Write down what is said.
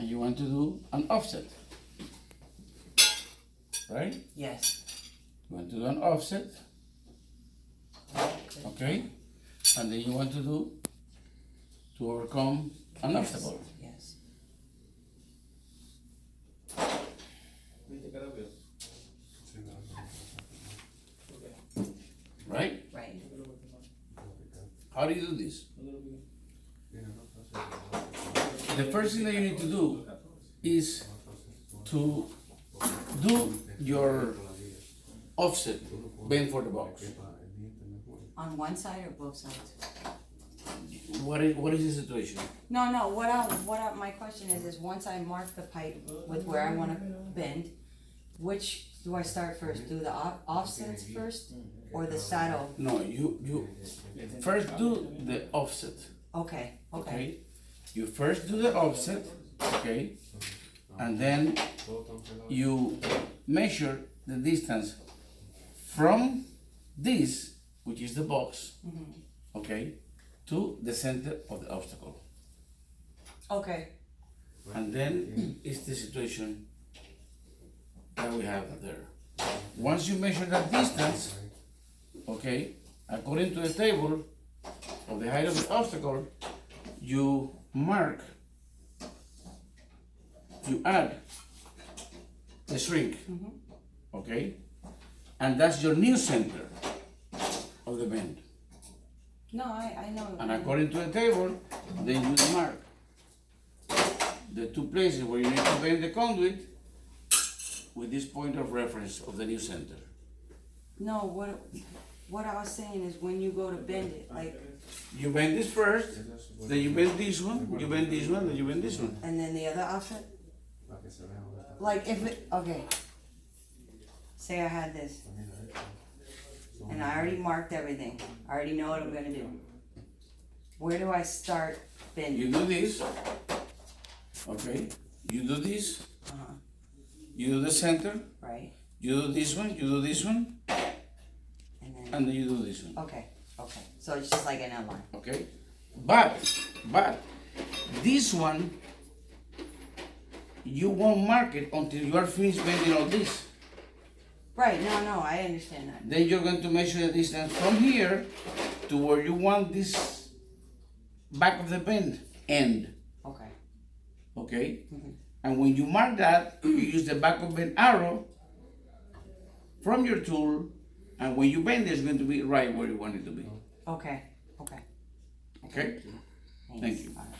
and you want to do an offset, right? Yes. You want to do an offset, okay? And then you want to do, to overcome an obstacle, Yes. right? Right. How do you do this? The first thing that you need to do is to do your offset bend for the box. On one side or both sides? What is the situation? No, my question is once I mark the pipe with where I wanna bend, which do I start first? Do the offsets first or the saddle? No, you first do the offset, Okay, okay, okay? You first do the offset, okay? And then you measure the distance from this, which is the box, okay, to the center of the obstacle. okay, And then it's the situation that we have there. Once you measure that distance, okay, according to the table of the height of the obstacle, you mark, you add the shrink, okay? And that's your new center of the bend. no, I know. And according to the table, then you mark the two places where you need to bend the conduit with this point of reference of the new center. No, what I was saying is when you go to bend it, like, You bend this first, then you bend this one, you bend this one, then you bend this one. and then the other offset? Like if it, okay, say I had this, and I already marked everything, I already know what I'm gonna do. Where do I start You bending? do this, okay? You do this, Uh-huh, you do the center, right, you do this one, you do this one, and then, and then you do this one, okay, so it's just like an outline. okay? But this one, you won't mark it until you are finished bending all this. Right, no, I understand that. Then you're going to measure the distance from here to where you want this back of the bend end, Okay, okay? And when you mark that, you use the back of bend arrow from your tool, and when you bend it's going to be right where you want it to be, okay. okay? Thank you. Alright.